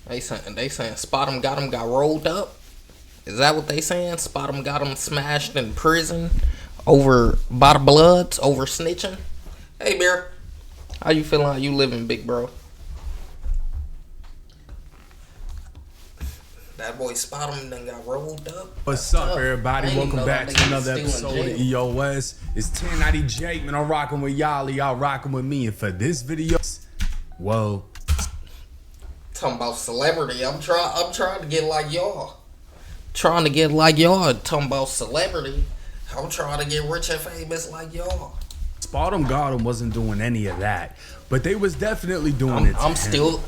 They saying Spot 'em got him got rolled up. Is that what they saying? Spot 'em got him smashed in prison over by the Bloods over snitching. Hey, Bear, how you feeling? How you living, big bro? That boy Spot 'em done got rolled up. What's up, everybody? Welcome back to another episode of EOS. It's 1090 Jake, man. I'm rocking with y'all rocking with me. And for this video, well, talking about celebrity. I'm trying to get like y'all. Trying to get like y'all. Talking about celebrity. I'm trying to get rich and famous like y'all. Spotemgotem wasn't doing any of that, but they was definitely doing it. I'm still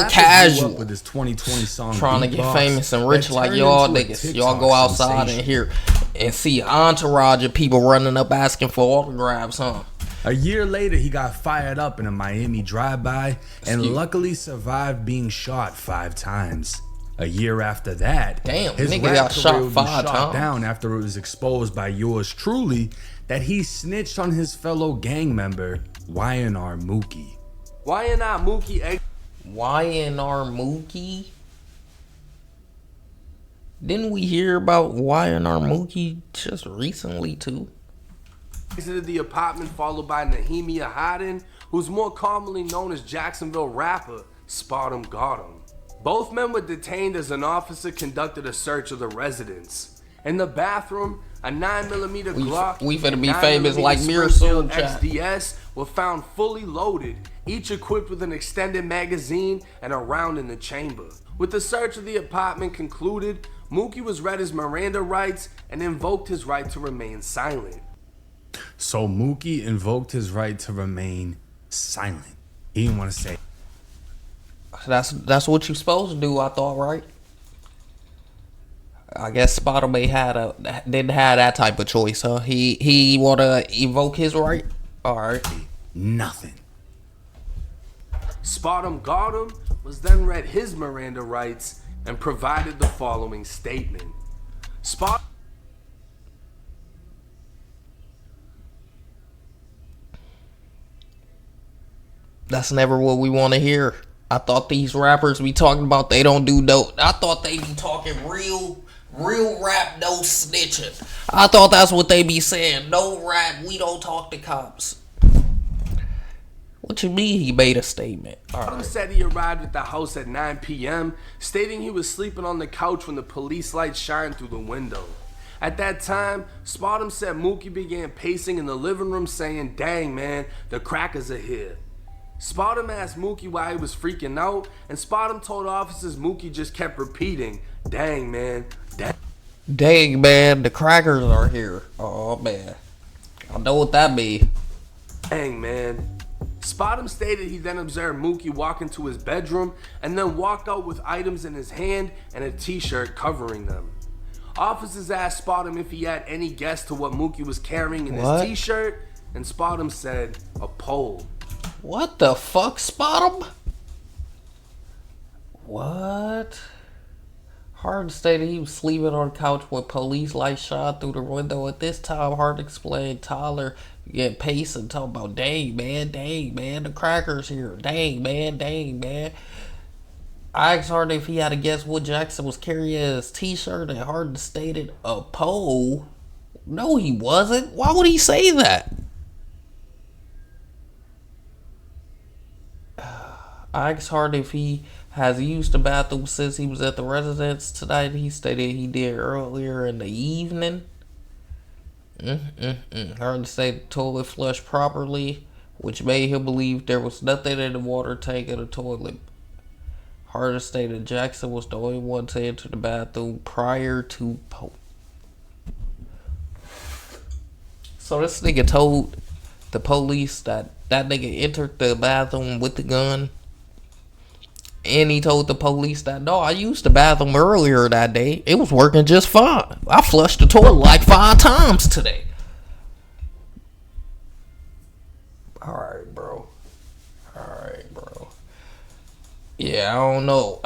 casual with this 2020 song. Trying to get famous and rich like y'all niggas. Y'all go outside and hear and see an entourage of people running up asking for autographs, huh? A year later, he got fired up in a Miami drive-by and luckily survived being shot 5 times. A year after that, his nigga rap got career shot would be 5 shot times down after it was exposed by yours truly that he snitched on his fellow gang member, YNR Mookie. YNR Mookie. YNR Mookie? Didn't we hear about YNR Mookie just recently, too? Exited the apartment, followed by Nehemiah Harden, who's more commonly known as Jacksonville rapper Spotemgotem. Both men were detained as an officer conducted a search of the residence. In the bathroom, a 9mm Glock we finna be 9mm famous like Mirror Springfield soon, XDS were found fully loaded, each equipped with an extended magazine and a round in the chamber. With the search of the apartment concluded, Mookie was read his Miranda rights and invoked his right to remain silent. So Mookie invoked his right to remain silent. He didn't want to say. That's what you supposed to do, I thought, right? I guess Spotter Bay didn't have that type of choice, huh? He wanna evoke his right? Alright. Nothing. Spotemgotem was then read his Miranda rights and provided the following statement. That's never what we want to hear. I thought these rappers be talking about they don't do dope. I thought they be talking real rap, no snitching. I thought that's what they be saying. No rap, we don't talk to cops. What you mean he made a statement? Spotem said he arrived at the house at 9 p.m., stating he was sleeping on the couch when the police lights shined through the window. At that time, Spotem said Mookie began pacing in the living room saying, "Dang man, the crackers are here." Spotem asked Mookie why he was freaking out, and Spotem told officers Mookie just kept repeating, "Dang man, dang man, the crackers are here." Oh man, I know what that be. Dang man. Spotem stated he then observed Mookie walk into his bedroom and then walk out with items in his hand and a t-shirt covering them. Officers asked Spotem if he had any guess to what Mookie was carrying in his t-shirt, and Spotem said, "A pole." What the fuck, Spotem? What? Hard stated he was sleeping on the couch with police lights shot through the window. At this time, Hard explained Tyler getting pacing, talking about, dang man, the crackers here. Dang man. I asked Hard if he had to guess what Jackson was carrying in his t-shirt, and Hard stated a pole. No, he wasn't. Why would he say that? I asked Hard if he has used the bathroom since he was at the residence tonight. He stated he did earlier in the evening. Hard stated the toilet flushed properly, which made him believe there was nothing in the water tank in the toilet. Hard stated Jackson was the only one to enter the bathroom prior to So this nigga told the police that nigga entered the bathroom with the gun. And he told the police that, no, I used the bathroom earlier that day. It was working just fine. I flushed the toilet like 5 times today. Alright, bro. Yeah, I don't know,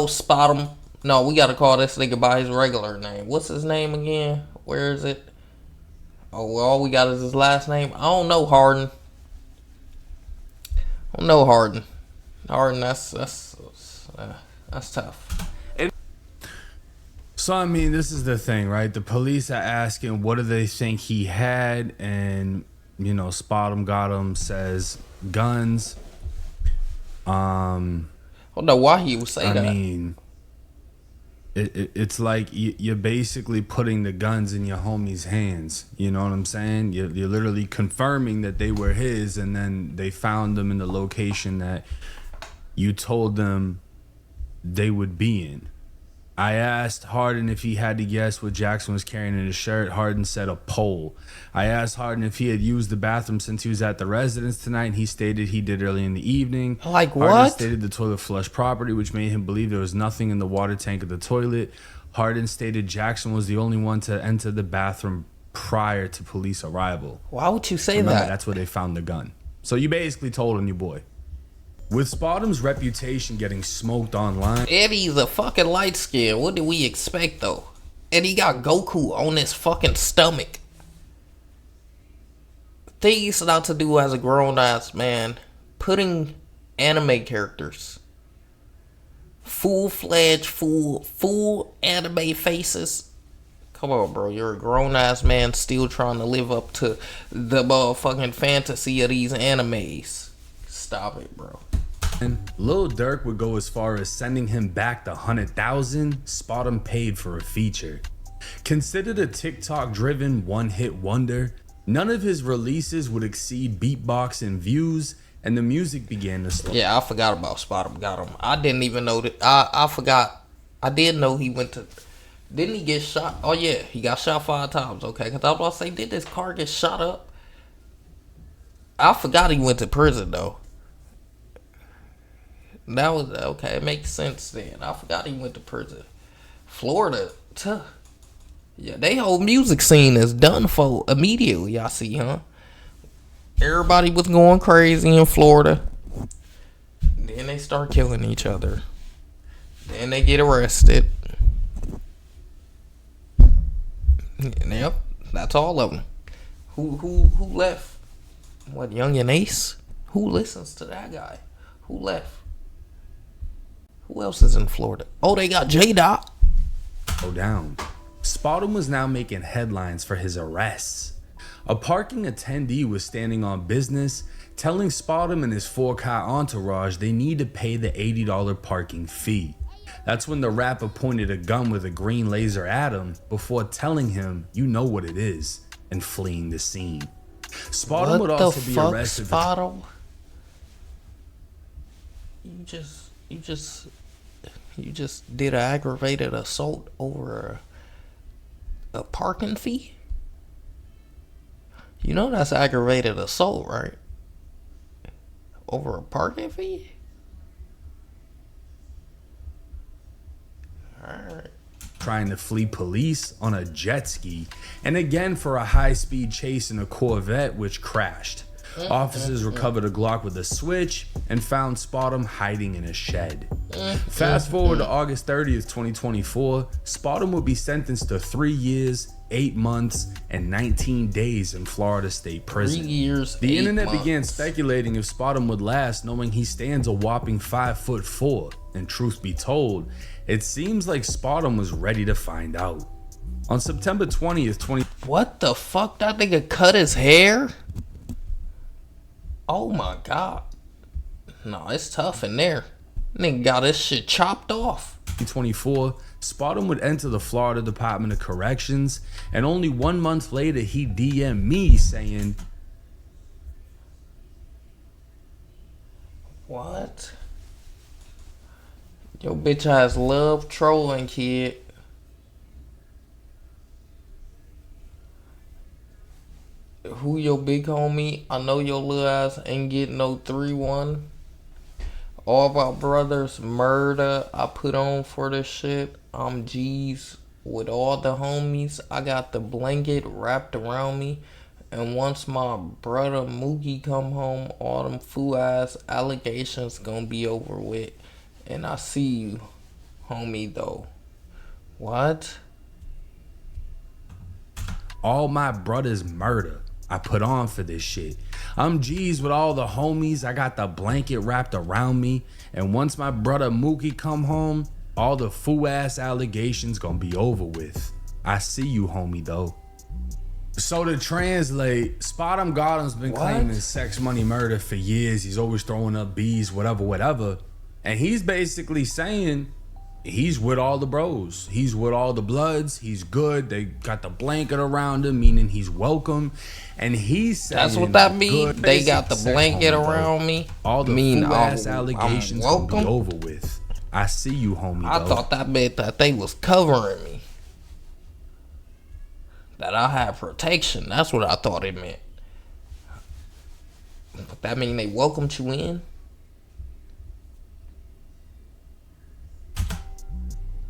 Spotem. No, we gotta call this nigga by his regular name. What's his name again? Where is it? Oh, well, all we got is his last name. I don't know Harden. Harden, that's That's tough. So, I mean, this is the thing, right? The police are asking, what do they think he had? And, you know, spotemgotem says guns. I don't know why he would say that. I mean, it's like you're basically putting the guns in your homie's hands. You know what I'm saying? You're literally confirming that they were his, and then they found them in the location that you told them they would be in. I asked Harden if he had to guess what Jackson was carrying in his shirt. Harden said a pole. I asked Harden if he had used the bathroom since he was at the residence tonight, and he stated he did early in the evening. Like Harden what? stated the toilet flushed properly, which made him believe there was nothing in the water tank of the toilet. Harden stated Jackson was the only one to enter the bathroom prior to police arrival. Why would you say Remember, that? that's where they found the gun. So you basically told on your boy. With Spotem's reputation getting smoked online, Eddie's a fucking light skin. What do we expect though? Eddie got Goku on his fucking stomach. Things not to do as a grown ass man. Putting anime characters, full-fledged, full anime faces. Come on, bro. You're a grown ass man still trying to live up to the motherfucking fantasy of these animes. Stop it, bro. Lil Durk would go as far as sending him back the 100,000 Spotem paid for a feature. Considered a TikTok-driven one-hit wonder, none of his releases would exceed beatbox and views, and the music began to slow. Yeah, I forgot about spotemgotem. I didn't even know that. I forgot. I did know he went to. Didn't he get shot? Oh yeah, he got shot 5 times. Okay, because I was about to say, did this car get shot up? I forgot he went to prison though. That was okay. It makes sense then. I forgot he went to prison. Florida, yeah, they whole music scene is done for immediately. I see, huh? Everybody was going crazy in Florida. Then they start killing each other. Then they get arrested. Yep, that's all of them. Who left? What, Young and Ace? Who listens to that guy? Who left? Who else is in Florida? Oh, they got J-Dot. Go down. Spotem was now making headlines for his arrests. A parking attendee was standing on business, telling Spotem and his 4-car entourage they need to pay the $80 parking fee. That's when the rapper pointed a gun with a green laser at him before telling him, "You know what it is," and fleeing the scene. Spotem would also be arrested. Spotem? You just did an aggravated assault over a parking fee? You know that's aggravated assault, right? Over a parking fee? Alright. Trying to flee police on a jet ski, and again for a high-speed chase in a Corvette which crashed. Officers recovered a Glock with a switch and found Spotem hiding in a shed. Fast forward to August 30th, 2024, Spotem would be sentenced to 3 years, 8 months, and 19 days in Florida State Prison. 3 years, The 8 internet months. began speculating if Spotem would last, knowing he stands a whopping 5'4", and truth be told, it seems like Spotem was ready to find out. On September 20th, What the fuck? That nigga cut his hair? Oh my god. No, it's tough in there. Nigga got his shit chopped off. 2024, Spotem would enter the Florida Department of Corrections, and only 1 month later he DM'd me saying, What? Your bitch ass love trolling, kid. Who your big homie? I know your little ass ain't getting no 3-1. All about brothers murder. I put on for this shit. I'm G's with all the homies. I got the blanket wrapped around me. And once my brother Mookie come home, all them fool ass allegations gonna be over with. And I see you, homie, though. What? all my brothers murder. I put on for this shit. I'm G's with all the homies. I got the blanket wrapped around me. And once my brother Mookie come home, all the fool-ass allegations gonna be over with. I see you, homie, though. So to translate, spotemgotem's been claiming sex, money, murder for years. He's always throwing up B's, whatever. And he's basically saying he's with all the bros. He's with all the bloods. He's good. They got the blanket around him, meaning he's welcome. And he's saying That's what that means. They got the blanket around me. All the fool-ass allegations I'm gonna be over with. I see you, homie. I thought that meant that they was covering me. That I had protection. That's what I thought it meant. But that mean they welcomed you in?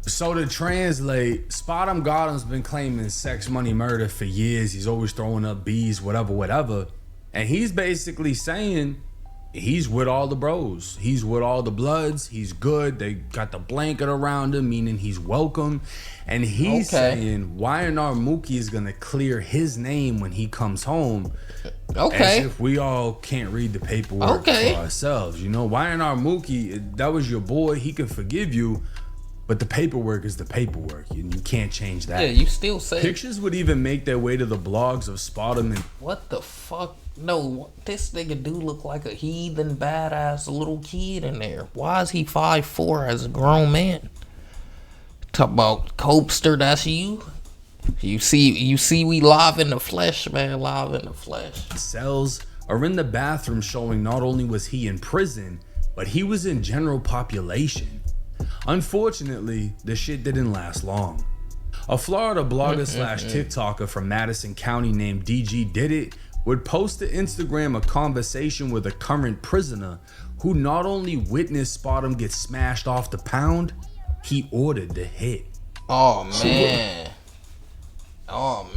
So to translate, spotemgotem's been claiming sex, money, murder for years. He's always throwing up B's, whatever. And he's basically saying he's with all the bros. He's with all the bloods. He's good. They got the blanket around him, meaning he's welcome. And he's saying YNR Mookie is going to clear his name when he comes home. As if we all can't read the paperwork for ourselves. You know, YNR Mookie, that was your boy. He can forgive you. But the paperwork is the paperwork. You can't change that. Yeah, you still say. Pictures would even make their way to the blogs of Spotem and... What the fuck? No, this nigga do look like a heathen, badass little kid in there. Why is he 5'4" as a grown man? Talk about Copester, that's you? You see we live in the flesh, man, live in the flesh. Cells are in the bathroom showing not only was he in prison, but he was in general population. Unfortunately, the shit didn't last long. A Florida blogger slash TikToker from Madison County named DG Did It would post to Instagram a conversation with a current prisoner who not only witnessed Spotem get smashed off the pound, he ordered the hit. Oh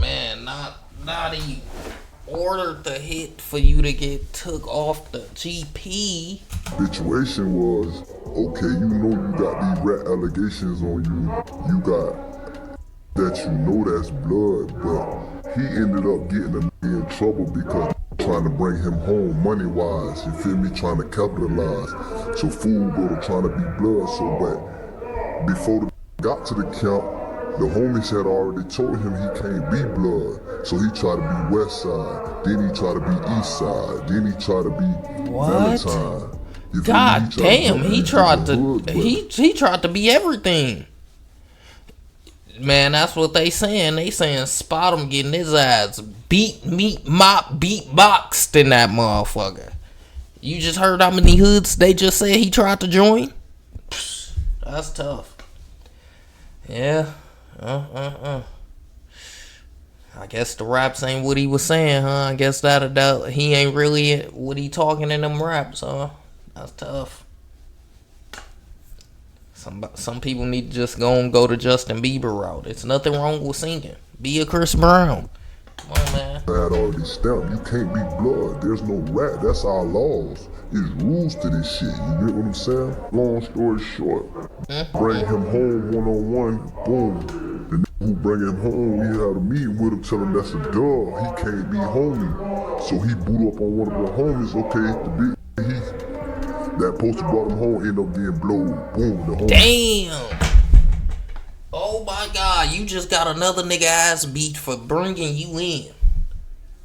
man, not he ordered the hit for you to get took off the GP. Situation was, okay, you know you got these rat allegations on you. You got that you know that's blood, but he ended up getting a nigga in trouble because trying to bring him home money-wise, you feel me, trying to capitalize. So fool go to trying to be blood, so but before the got to the camp, the homies had already told him he can't be blood. So he tried to be west side, then he tried to be east side, then he tried to be Valentine. God damn, he tried to be everything. Man, that's what they saying. They saying Spotem getting his ass beat boxed in that motherfucker. You just heard how many hoods they just said he tried to join? That's tough. Yeah. I guess the raps ain't what he was saying, huh? I guess that he ain't really what he talking in them raps, huh? That's tough. Some people need to just go to Justin Bieber route. It's nothing wrong with singing. Be a Chris Brown. Come on, man. I had already stamped. You can't be blood. There's no rat. That's our laws. There's rules to this shit. You get what I'm saying? Long story short, bring him home one-on-one. Boom. The nigga who bring him home, we had a meeting with him, tell him that's a dub. He can't be homie. So he boot up on one of the homies. Okay, the big that poster brought him home, end up getting blowed. Boom. The homie. Damn. Oh my God, you just got another nigga ass beat for bringing you in.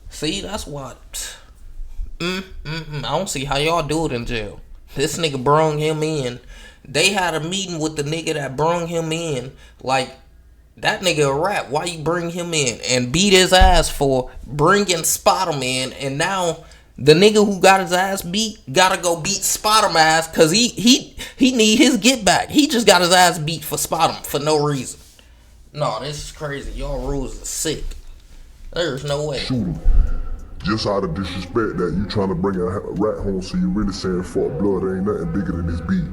See, that's what. I don't see how y'all do it in jail. This nigga brung him in. They had a meeting with the nigga that brung him in. Like, that nigga a rat. Why you bring him in? And beat his ass for bringing Spotem in. And now the nigga who got his ass beat gotta go beat Spotem ass because he need his get back. He just got his ass beat for Spotem for no reason. No, this is crazy. Y'all rules are sick. There's no way. Shoot him. Just out of disrespect that you trying to bring a rat home, so you really saying fuck blood, there ain't nothing bigger than this beat.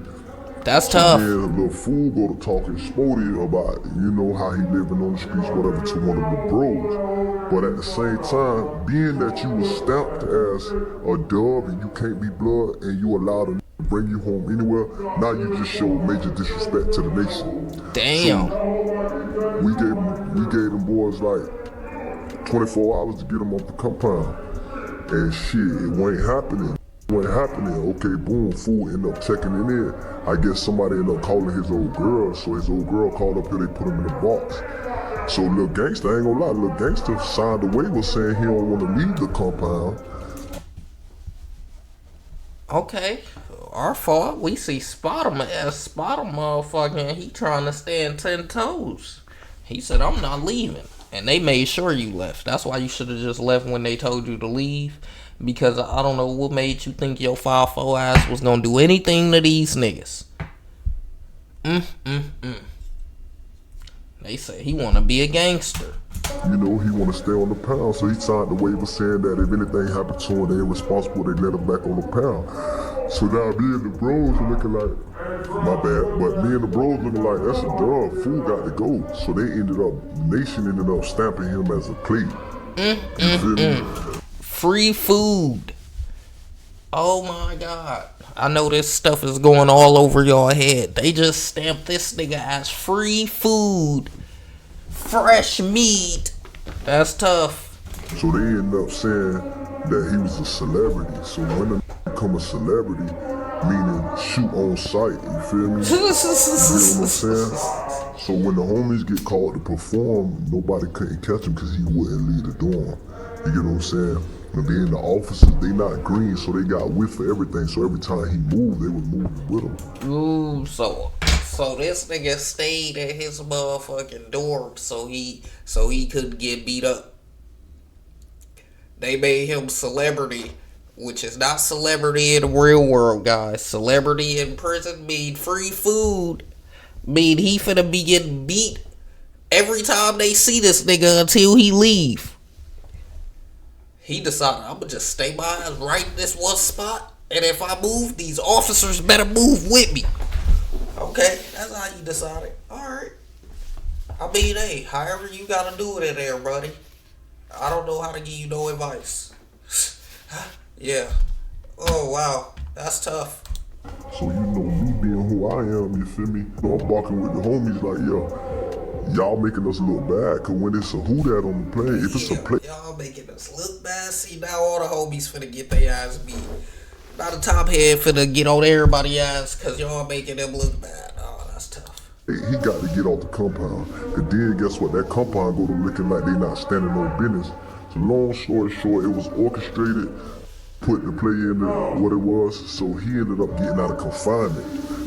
That's tough. Yeah, the little fool go to talking sporty about, you know, how he living on the streets, whatever, to one of the bros. But at the same time, being that you was stamped as a dub and you can't be blood and you allowed to bring you home anywhere, now you just show major disrespect to the nation. Damn. So we gave them boys like 24 hours to get him off the compound. And shit, it wasn't happening. Okay, boom, fool ended up checking it in. I guess somebody ended up calling his old girl. So his old girl called up here, they put him in a box. So little gangster, I ain't gonna lie, little gangster signed a waiver saying he don't want to leave the compound. Okay, our fault. We see Spot him motherfucking, he trying to stand 10 toes. He said, I'm not leaving. And they made sure you left. That's why you should have just left when they told you to leave. Because I don't know what made you think your 5'4" ass was gonna do anything to these niggas. They say he wanna be a gangster. You know, he want to stay on the pound, so he signed the waiver saying that if anything happened to him, they irresponsible, they let him back on the pound. So now me and the bros are looking like, my bad, but me and the bros looking like, that's a dub, fool got to go. So they ended up, the nation ended up stamping him as a plate. You feel me? Free food. Oh my God. I know this stuff is going all over your head. They just stamped this nigga as free food. Fresh meat. That's tough. So they ended up saying that he was a celebrity. So when a become a celebrity, meaning shoot on sight, you feel me? You know what I'm saying? So when the homies get called to perform, nobody couldn't catch him because he wouldn't leave the dorm. You get what I'm saying? And then the officers, they not green, so they got whiff for everything. So every time he moved, they was moving with him. Ooh, so this nigga stayed at his motherfucking dorm so he could get beat up. They made him celebrity, which is not celebrity in the real world, guys. Celebrity in prison mean free food. Mean he finna be getting beat every time they see this nigga until he leave. He decided, I'm gonna just stay my ass right in this one spot, and if I move, these officers better move with me. Okay, that's how he decided. Alright. I mean, hey, however you gotta do it in there, buddy. I don't know how to give you no advice. Yeah. Oh, wow. That's tough. So you know, me being who I am, you feel me? You know, I'm barking with the homies like, yo, y'all making us look bad, cause when it's a who that on the plane, if it's a play. Y'all making us look bad. See, now all the homies finna get their ass beat. Now the top head finna get on everybody's ass cause y'all making them look bad. Oh, that's tough. He got to get off the compound. And then guess what? That compound go to looking like they not standing on business. So long story short, it was orchestrated, put the play in what it was. So he ended up getting out of confinement.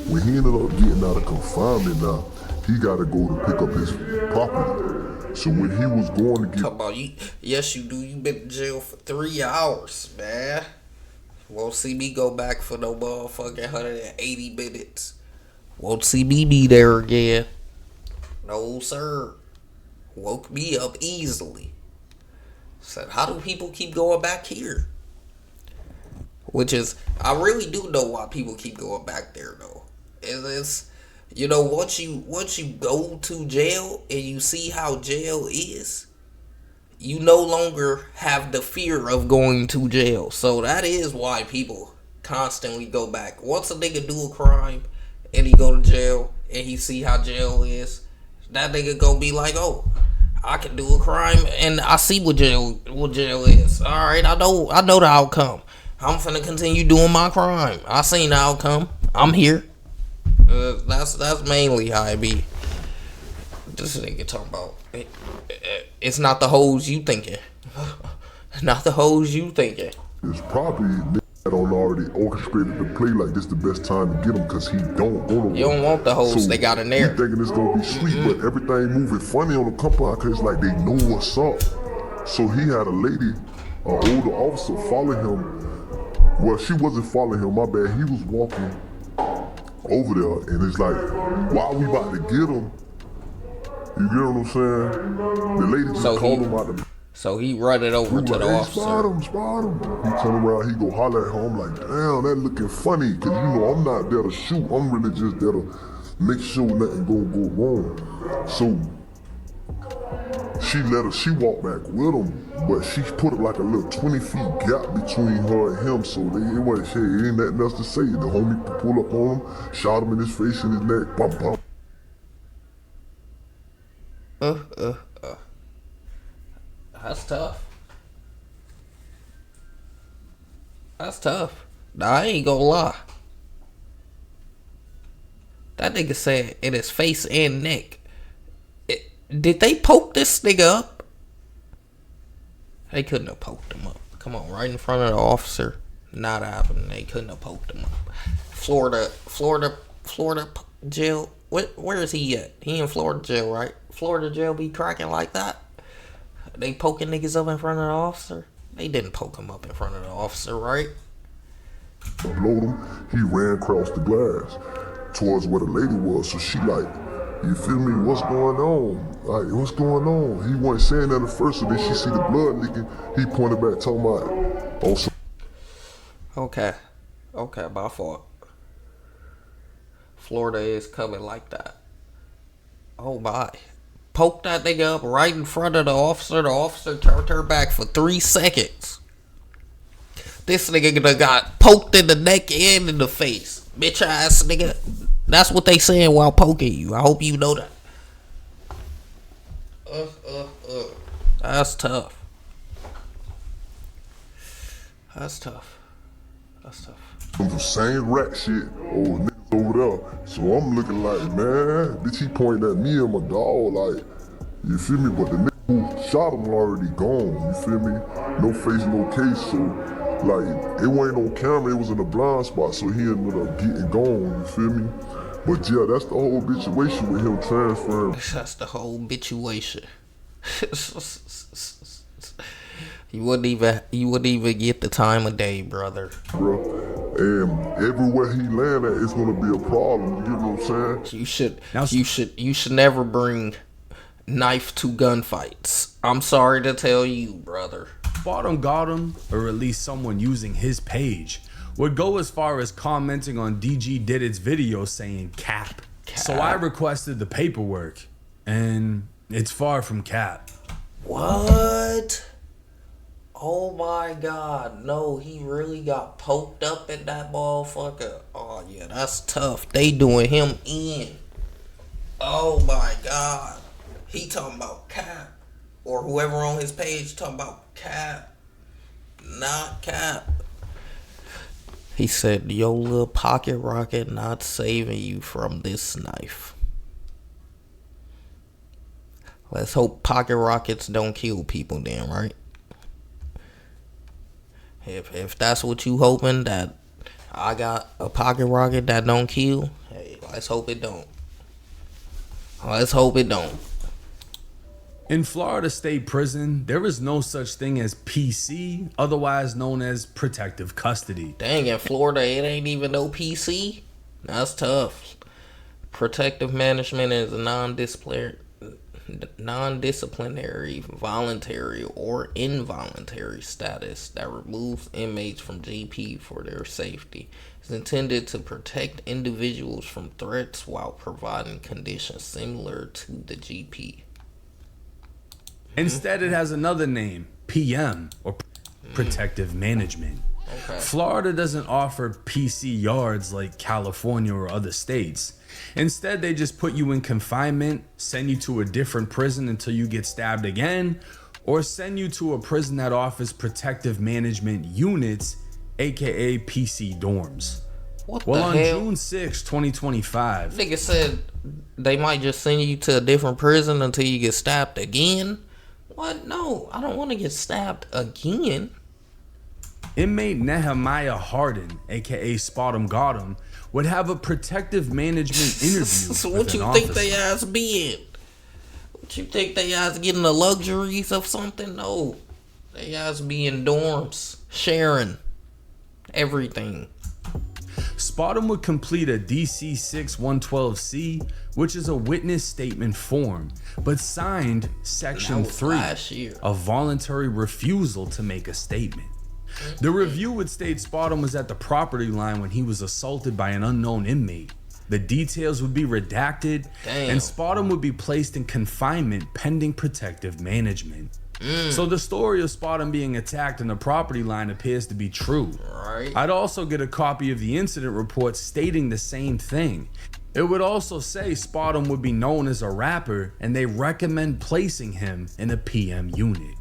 When he ended up getting out of confinement now, he got to go to pick up his property. So when he was going to get... Talk about you, yes you do. You been in jail for 3 hours, man. Won't see me go back for no motherfucking 180 minutes. Won't see me be there again. No, sir. Woke me up easily. Said, how do people keep going back here? Which is, I really do know why people keep going back there, though. It's, you know, once you go to jail and you see how jail is, you no longer have the fear of going to jail. So that is why people constantly go back. Once a nigga do a crime and he go to jail and he see how jail is, that nigga gonna be like, oh, I can do a crime and I see what jail is. Alright, I know the outcome. I'm finna continue doing my crime. I seen the outcome. I'm here. That's mainly how it be. This nigga talking about it's not the hoes you thinking. Not the hoes you thinking. It's probably that on already orchestrated the play like this the best time to get him because he don't go to. You don't want the hoes they got in there. He thinking it's gonna be sweet, but everything moving funny on the compound because it's like they know what's up. So he had a lady, an older officer, follow him. Well, she wasn't following him. My bad. He was walking over there, and it's like, while we about to get him, you get what I'm saying? The lady just called him out the... So he run it over to the officer. Spot him. He turn around, he go holler at her. I'm like, damn, that looking funny. Cause you know, I'm not there to shoot. I'm really just there to make sure nothing gonna go wrong. So she walked back with him, but she put like a little 20 feet gap between her and him. So it ain't nothing else to say. The homie pull up on him, shot him in his face and his neck, bum bum. That's tough. That's tough. Nah, I ain't gonna lie. That nigga said in his face and neck. Did they poke this nigga up? They couldn't have poked him up. Come on, right in front of the officer. Not happening. They couldn't have poked him up. Florida jail. Where is he at? He in Florida jail, right? Florida jail be cracking like that? They poking niggas up in front of the officer? They didn't poke him up in front of the officer, right? Blowed him, he ran across the glass towards where the lady was. So she like, you feel me? What's going on? Like, what's going on? He wasn't saying that at first, so then she see the blood leaking. He pointed back, talking about, oh, so Okay, my fault. Florida is coming like that. Oh my. Poke that nigga up right in front of the officer. The officer turned her back for 3 seconds. This nigga done got poked in the neck and in the face. Bitch ass nigga. That's what they saying while poking you. I hope you know that. That's tough. That's tough. the same rat shit, old niggas over there. So I'm looking like, man, bitch, he pointed at me and my dog, like, you feel me? But the nigga who shot him already gone, you feel me? No face, no case, so, like, it wasn't on camera, it was in a blind spot, so he ended up getting gone, you feel me? But yeah, that's the whole situation with him transferring. That's the whole situation. You wouldn't even get the time of day, brother. Bro, and everywhere he land at, it's gonna be a problem. You know what I'm saying? You should never bring knife to gunfights. I'm sorry to tell you, brother. Spotemgotem, or at least someone using his page, would go as far as commenting on DG Did It's video saying cap. So I requested the paperwork, and it's far from cap. What? Oh my god, no, he really got poked up in that motherfucker. Oh yeah, that's tough. They doing him in. Oh my god. He talking about cap. Or whoever on his page talking about cap. Not cap. He said, yo, little pocket rocket not saving you from this knife. Let's hope pocket rockets don't kill people then, right? If that's what you hoping, that I got a pocket rocket that don't kill, hey, let's hope it don't. Let's hope it don't. In Florida State Prison, there is no such thing as PC, otherwise known as protective custody. Dang, in Florida, it ain't even no PC? That's tough. Protective management is a non-disciplinary, voluntary, or involuntary status that removes inmates from GP for their safety. It's intended to protect individuals from threats while providing conditions similar to the GP. Instead, it has another name, PM, or protective management. Okay. Florida doesn't offer PC yards like California or other states. Instead, they just put you in confinement, send you to a different prison until you get stabbed again, or send you to a prison that offers protective management units, aka PC dorms. What Well, the on hell? June 6, 2025, Nigga said they might just send you to a different prison until you get stabbed again. What? No, I don't want to get stabbed again. inmate Nehemiah Harden, aka Spotemgotem, would have a protective management interview So with what an you officer. think they ass being? What you think they ass getting the luxuries of something? No, they ass being dorms, sharing everything. Spotem would complete a DC 6-112C, which is a witness statement form, but signed Section That was 3, last year. a voluntary refusal to make a statement. The review would state Spotem was at the property line when he was assaulted by an unknown inmate. The details would be redacted, Damn. and Spotem would be placed in confinement pending protective management. So the story of Spotem being attacked in the property line appears to be true. Right. I'd also get a copy of the incident report stating the same thing. It would also say Spotem would be known as a rapper and they recommend placing him in a PM unit.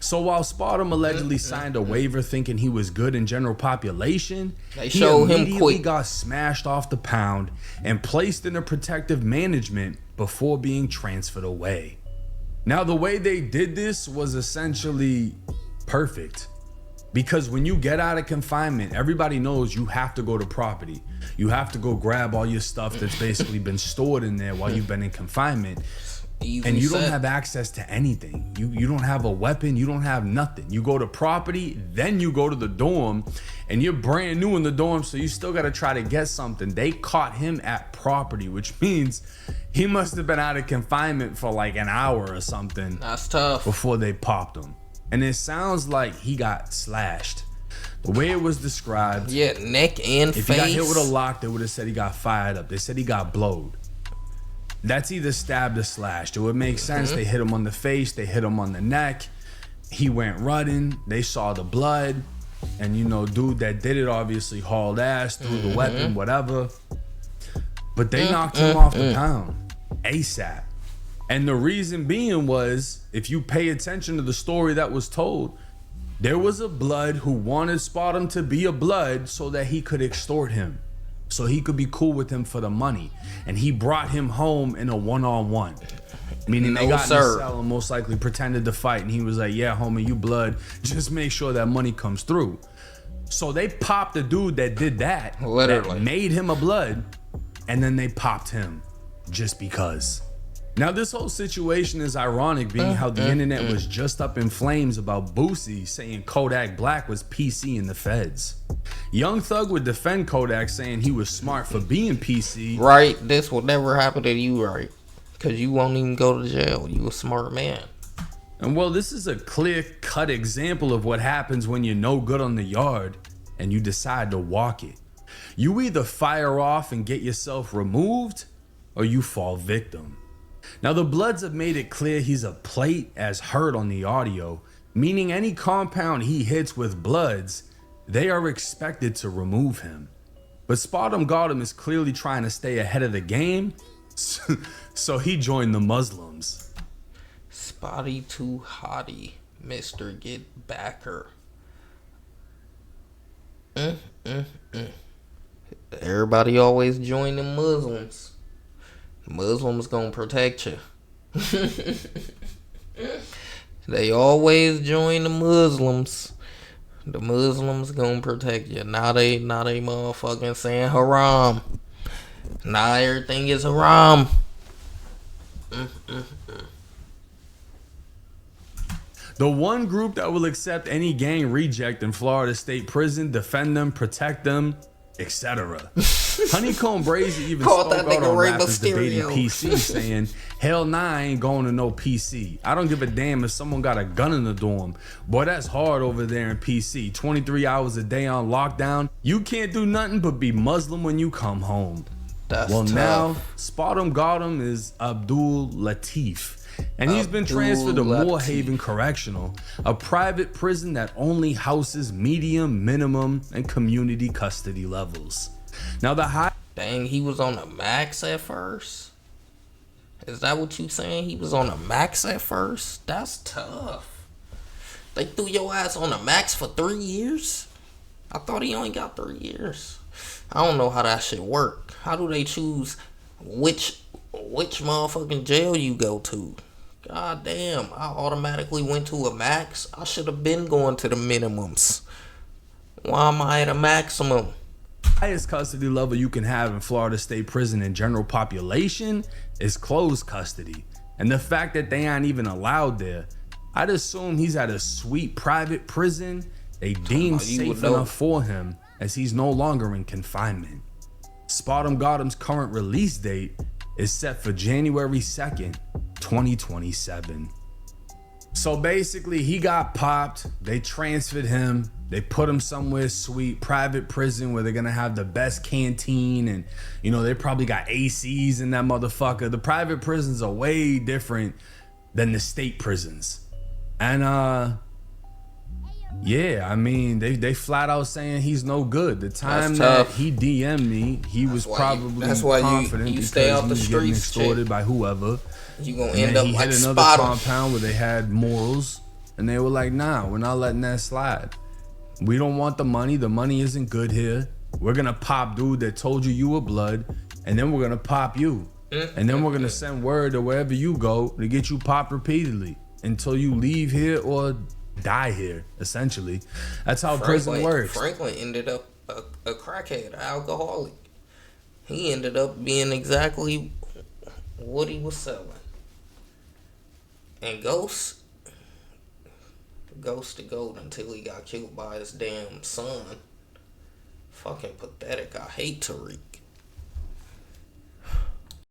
So while Spartum allegedly signed a waiver thinking he was good in general population, They he showed him immediately quick. got smashed off the pound and placed into protective management before being transferred away. Now, the way they did this was essentially perfect. Because when you get out of confinement, everybody knows you have to go to property. You have to go grab all your stuff that's basically been stored in there while you've been in confinement. Easy And you don't set. have access to anything. You don't have a weapon. You don't have nothing. You go to property, then you go to the dorm, and you're brand new in the dorm, so you still got to try to get something. They caught him at property, which means he must have been out of confinement for like an hour or something That's tough. before they popped him. And it sounds like he got slashed. The way it was described, Yeah, neck and if face. he got hit with a lock, they would have said he got fired up. They said he got blowed. That's either stabbed or slashed. It would make sense. They hit him on the face. They hit him on the neck. He went running. They saw the blood. And, you know, dude that did it obviously hauled ass, threw the weapon, whatever. But they knocked him off the pound ASAP. And the reason being was, if you pay attention to the story that was told, there was a blood who wanted Spartum to be a blood so that he could extort him, so he could be cool with him for the money. And he brought him home in a one-on-one. Meaning they got in the cell and most likely pretended to fight. And he was like, yeah, homie, you blood. Just make sure that money comes through. So they popped the dude that did that. Literally. That made him a blood. And then they popped him just because. Now, this whole situation is ironic, being how the internet was just up in flames about Boosie saying Kodak Black was PC in the feds. Young Thug would defend Kodak, saying he was smart for being PC. Right, this will never happen to you, right? Because you won't even go to jail. You a smart man. And well, this is a clear-cut example of what happens when you're no good on the yard and you decide to walk it. You either fire off and get yourself removed, or you fall victim. Now, the Bloods have made it clear he's a plate as heard on the audio, meaning any compound he hits with Bloods, they are expected to remove him. But spotemgotem is clearly trying to stay ahead of the game, so he joined the Muslims. Spotty too hottie, Mr. Get Backer. Everybody always join the Muslims. Muslims gonna protect you. They always join the Muslims. The Muslims gonna protect you. Now they motherfucking saying haram. Now everything is haram. The one group that will accept any gang reject in Florida State Prison, defend them, protect them, etc. Honeycomb Brazy even Called spoke that out nigga on Rey rappers debating Mysterio. PC, saying, hell nah, I ain't going to no PC. I don't give a damn if someone got a gun in the dorm. Boy, that's hard over there in PC. 23 hours a day on lockdown. You can't do nothing but be Muslim when you come home. That's Well, tough. now, spotemgotem is Abdul Latif. And he's been transferred to Abdul Moore Latif. Haven Correctional, a private prison that only houses medium, minimum, and community custody levels. Now, the high... Dang, he was on the max at first? Is that what you saying? He was on the max at first? That's tough. They threw your ass on the max for 3 years? I thought he only got 3 years. I don't know how that shit work. How do they choose which motherfucking jail you go to? God damn, I automatically went to a max. I should have been going to the minimums. Why am I at a maximum? highest custody level you can have in Florida State Prison in general population is closed custody. And the fact that they aren't even allowed there, I'd assume he's at a sweet private prison they deem safe enough for him, as he's no longer in confinement. spotemgotem's current release date is set for January 2nd, 2027. So basically, he got popped, they transferred him, they put him somewhere sweet, private prison where they're gonna have the best canteen, and you know, they probably got ACs in that motherfucker. The private prisons are way different than the state prisons. And yeah, I mean, they flat out saying he's no good. The time that he DM'd me, he was probably confident you stay out the because he was getting streets, extorted by whoever. You gonna And end then up he like hit another Spot'em. compound where they had morals. And they were like, nah, we're not letting that slide. We don't want the money. The money isn't good here. We're gonna pop dude that told you were blood, and then we're gonna pop you. And then we're gonna send word to wherever you go to get you popped repeatedly until you leave here or die here, essentially. That's how prison works. Franklin ended up a crackhead, an alcoholic. He ended up being exactly what he was selling. And Ghost to gold until he got killed by his damn son. Fucking pathetic. I hate Tariq.